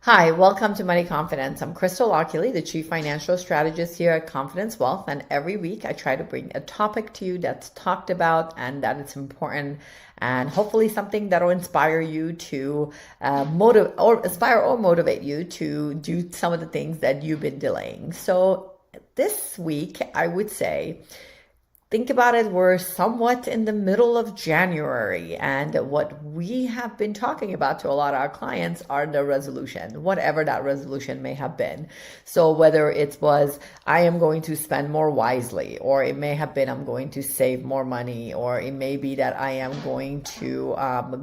Hi, welcome to Money Confidence. I'm Crystal Oculee, the Chief Financial Strategist here at Confidence Wealth, and every week I try to bring a topic to you that's talked about and that it's important, and hopefully something that'll inspire you to motivate you to do some of the things that you've been delaying. So this week, I would say, think about it, we're somewhat in the middle of January, and what we have been talking about to a lot of our clients are the resolution, whatever that resolution may have been. So whether it was, I am going to spend more wisely, or it may have been, I'm going to save more money, or it may be that I am going to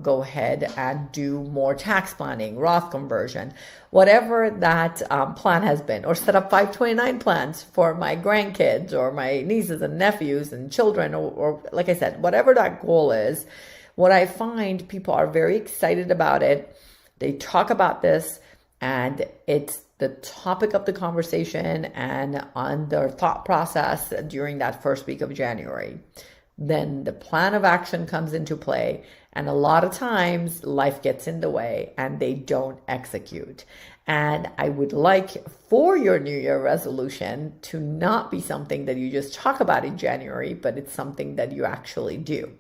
go ahead and do more tax planning, Roth conversion, whatever that plan has been, or set up 529 plans for my grandkids or my nieces and nephews and children, or like I said, whatever that goal is. What I find, people are very excited about it. They talk about this and it's the topic of the conversation and on their thought process during that first week of January. Then the plan of action comes into play, and a lot of times life gets in the way and they don't execute. And I would like for your New Year resolution to not be something that you just talk about in January, but it's something that you actually do.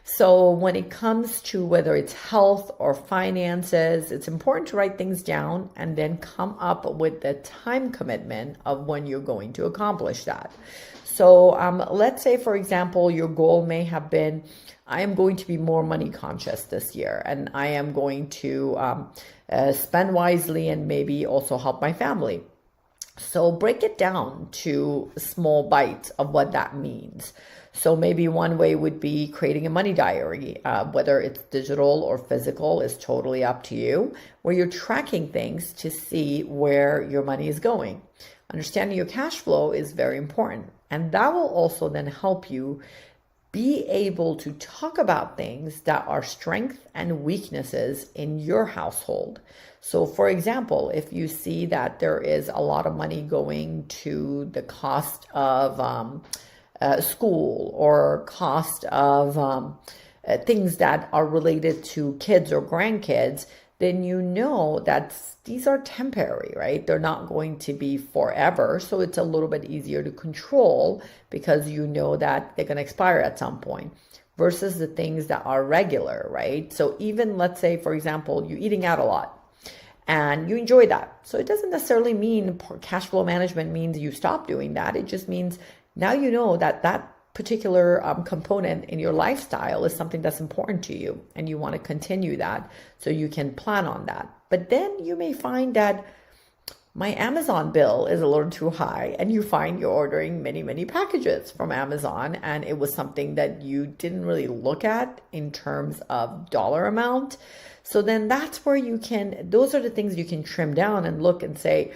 So when it comes to whether it's health or finances, it's important to write things down and then come up with the time commitment of when you're going to accomplish that. So let's say, for example, your goal may have been, I am going to be more money conscious this year, and I am going to spend wisely and maybe also help my family. So break it down to small bites of what that means. So maybe one way would be creating a money diary, whether it's digital or physical is totally up to you, where you're tracking things to see where your money is going. Understanding your cash flow is very important. And that will also then help you be able to talk about things that are strengths and weaknesses in your household. So for example, if you see that there is a lot of money going to the cost of school or cost of things that are related to kids or grandkids, then you know that these are temporary, right? They're not going to be forever. So it's a little bit easier to control because you know that they're going to expire at some point versus the things that are regular, right? So even let's say, for example, you're eating out a lot and you enjoy that. So it doesn't necessarily mean cash flow management means you stop doing that. It just means now you know that that particular component in your lifestyle is something that's important to you and you want to continue that, so you can plan on that. But then you may find that my Amazon bill is a little too high, and you find you're ordering many packages from Amazon, and it was something that you didn't really look at in terms of dollar amount. So then that's where those are the things you can trim down and look and say,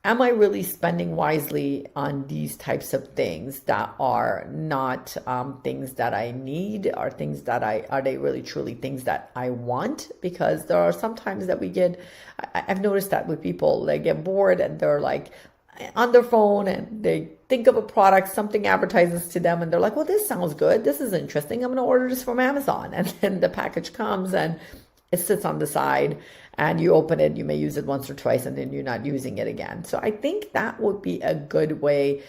am I really spending wisely on these types of things that are not things that I need, or things that are they really truly things that I want? Because there are sometimes that I've noticed that with people, they get bored and they're like on their phone and they think of a product, something advertises to them and they're like, well, this sounds good. This is interesting. I'm going to order this from Amazon. And then the package comes and it sits on the side and you open it, you may use it once or twice and then you're not using it again. So I think that would be a good way.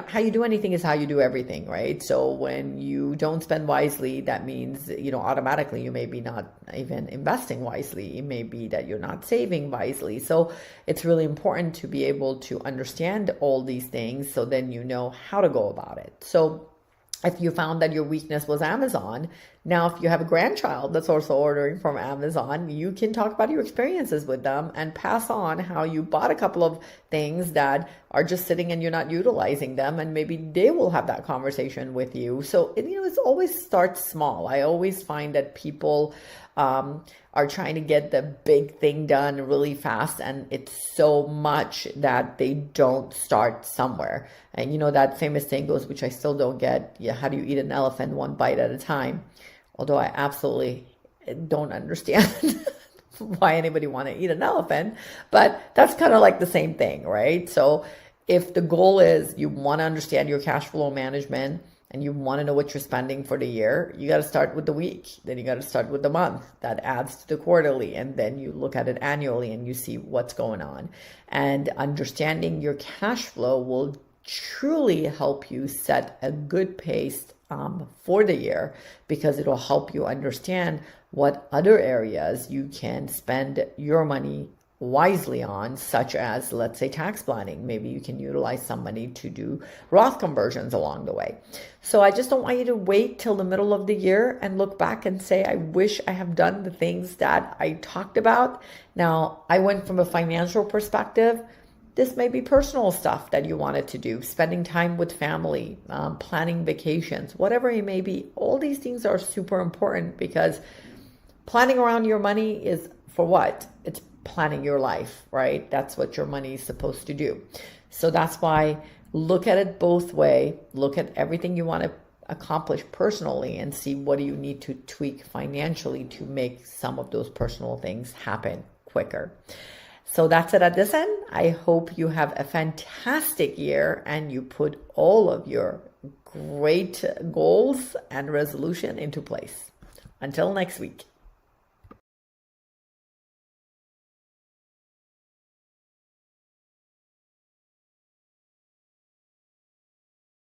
How you do anything is how you do everything, right? So when you don't spend wisely, that means, automatically you may be not even investing wisely. It may be that you're not saving wisely. So it's really important to be able to understand all these things so then you know how to go about it. So if you found that your weakness was Amazon, now if you have a grandchild that's also ordering from Amazon, you can talk about your experiences with them and pass on how you bought a couple of things that are just sitting and you're not utilizing them, and maybe they will have that conversation with you. So it always starts small. I always find that people are trying to get the big thing done really fast, and it's so much that they don't start somewhere. And that famous saying goes, which I still don't get, how do you eat an elephant one bite at a time? Although I absolutely don't understand why anybody want to eat an elephant, but that's kind of like the same thing, right? So if the goal is you want to understand your cash flow management, and you want to know what you're spending for the year, you got to start with the week. Then you got to start with the month. That adds to the quarterly. And then you look at it annually and you see what's going on. And understanding your cash flow will truly help you set a good pace for the year, because it'll help you understand what other areas you can spend your money wisely on, such as, let's say, tax planning. Maybe you can utilize some money to do Roth conversions along the way. So I just don't want you to wait till the middle of the year and look back and say, I wish I have done the things that I talked about. Now, I went from a financial perspective. This may be personal stuff that you wanted to do, spending time with family, planning vacations, whatever it may be. All these things are super important, because planning around your money is for what? It's planning your life, right? That's what your money is supposed to do. So that's why look at it both ways. Look at everything you want to accomplish personally and see what do you need to tweak financially to make some of those personal things happen quicker. So that's it at this end. I hope you have a fantastic year and you put all of your great goals and resolution into place. Until next week.